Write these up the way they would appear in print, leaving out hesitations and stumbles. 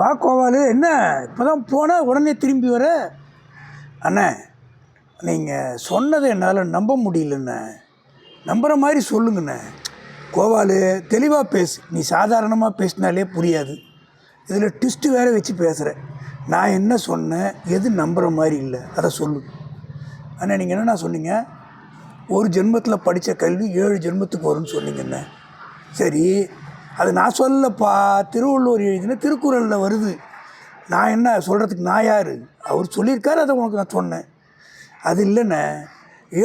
வா கோவாலு, என்ன இப்போ தான் போனால் உடனே திரும்பி வர? அண்ணே, நீங்கள் சொன்னதை என்னால் நம்ப முடியலண்ணே. நம்புகிற மாதிரி சொல்லுங்கண்ணே. கோவாலு, தெளிவாக பேசு. நீ சாதாரணமாக பேசினாலே புரியாது. இதில் ட்விஸ்ட்டு வேறு வச்சு பேசுகிறேன். நான் என்ன சொன்னேன், எது நம்புகிற மாதிரி இல்லை, அதை சொல்லு. அண்ணே, நீங்கள் என்னண்ணா சொன்னீங்க? ஒரு ஜென்மத்தில் படித்த கல்வி 7 ஜென்மத்துக்கு வரும்னு சொன்னீங்கண்ணே. சரி, அது நான் சொல்லப்பா. திருவள்ளுவர் எழுதின திருக்குறளில் வருது. நான் என்ன சொல்கிறதுக்கு நான் யார்? அவர் சொல்லியிருக்காரு, அதை உனக்கு நான் சொன்னேன். அது இல்லைண்ணே.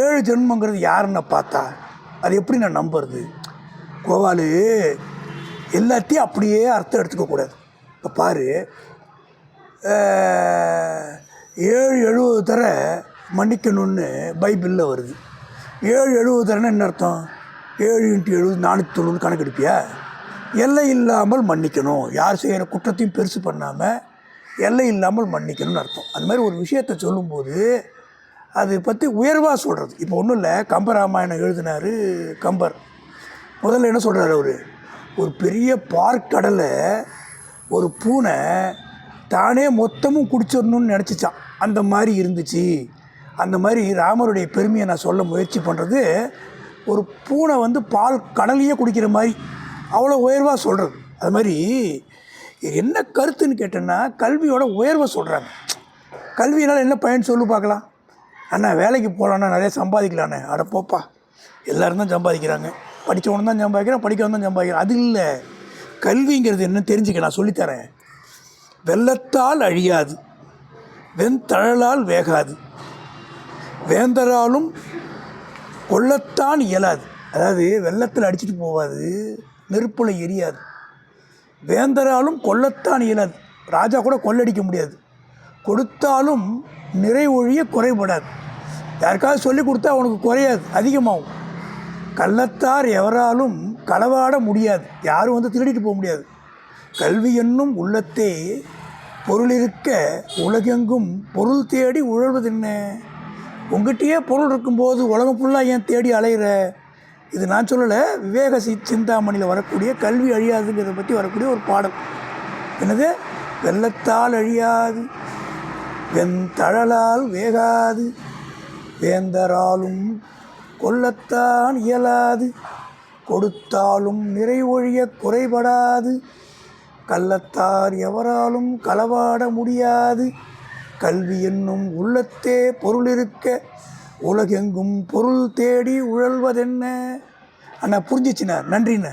7 ஜென்மங்கிறது யாருன்னு பார்த்தா அது எப்படி நான் நம்புறது? கோவாலு, எல்லாத்தையும் அப்படியே அர்த்தம் எடுத்துக்கக்கூடாது. இப்போ பாரு, 7 தர மன்னிக்கணும்னு பைபிளில் வருது. 7 தரன்னா என்ன அர்த்தம்? 7 × 70 490 கணக்கு எடுப்பியா? எல்லை இல்லாமல் மன்னிக்கணும். யார் செய்கிற குற்றத்தையும் பெருசு பண்ணாமல் எல்லை இல்லாமல் மன்னிக்கணும்னு அர்த்தம். அந்த மாதிரி ஒரு விஷயத்தை சொல்லும்போது அதை பற்றி உயர்வாக சொல்கிறது. இப்போ ஒன்றும் இல்லை, கம்பராமாயணம் எழுதினார் கம்பர். முதல்ல என்ன சொல்கிறார் அவர்? ஒரு பெரிய பார்க்கடலை ஒரு பூனை தானே மொத்தமும் குடிச்சிடணும்னு நினச்சிச்சான். அந்த மாதிரி இருந்துச்சு. அந்த மாதிரி ராமருடைய பெருமையை நான் சொல்ல முயற்சி பண்ணுறது, ஒரு பூனை பால் கடலையே குடிக்கிற மாதிரி அவ்வளோ உயர்வாக சொல்கிறது. அது மாதிரி என்ன கருத்துன்னு கேட்டேன்னா, கல்வியோட உயர்வை சொல்கிறாங்க. கல்வியினால் என்ன பயன் சொல்லு பார்க்கலாம். அண்ணா, வேலைக்கு போகலான்னா நிறைய சம்பாதிக்கலாண்ணே. அட போப்பா, எல்லோரும் தான் சம்பாதிக்கிறாங்க. படித்தவனும் தான் சம்பாதிக்கிறான், படிக்கவன் தான் சம்பாதிக்கிறான். அது இல்லை. கல்விங்கிறது என்ன தெரிஞ்சுக்க, நான் சொல்லித்தரேன். வெள்ளத்தால் அழியாது, வெண்தழலால் வேகாது, வேந்தராலும் கொல்லத்தான் இயலாது. அதாவது வெள்ளத்தில் அடிச்சுட்டு போகாது, நெருப்பில் எரியாது. வேந்தராலும் கொல்லத்தான் இயலாது. ராஜா கூட கொள்ளடிக்க முடியாது. கொடுத்தாலும் நிறைவொழிய குறைபடாது. யாருக்காவது சொல்லி கொடுத்தா அவனுக்கு குறையாது, அதிகமாகும். கள்ளத்தார் எவராலும் களவாட முடியாது. யாரும் திருடிட்டு போக முடியாது. கல்வி என்னும் உள்ளத்தே பொருள் இருக்க உலகெங்கும் பொருள் தேடி உழல்வதென்ன? உங்ககிட்டயே பொருள் இருக்கும்போது உலகம் ஃபுல்லாக ஏன் தேடி அலைகிற? இது நான் சொல்லலை, விவேக சிந்தாமணியில் வரக்கூடிய கல்வி அழியாதுங்கிறத பற்றி வரக்கூடிய ஒரு பாடல். என்னது? வெள்ளத்தால் அழியாது, வெண்தழலால் வேகாது, வேந்தராலும் கொல்லத்தான் இயலாது, கொடுத்தாலும் நிறைவொழிய குறைபடாது, கள்ளத்தார் எவராலும் களவாட முடியாது, கல்வி என்னும் உள்ளத்தே பொருள் இருக்க உலகெங்கும் பொருள் தேடி உழல்வதென்ன? அண்ணா, புரிஞ்சிச்சுண்ணா. நன்றிண்ணா.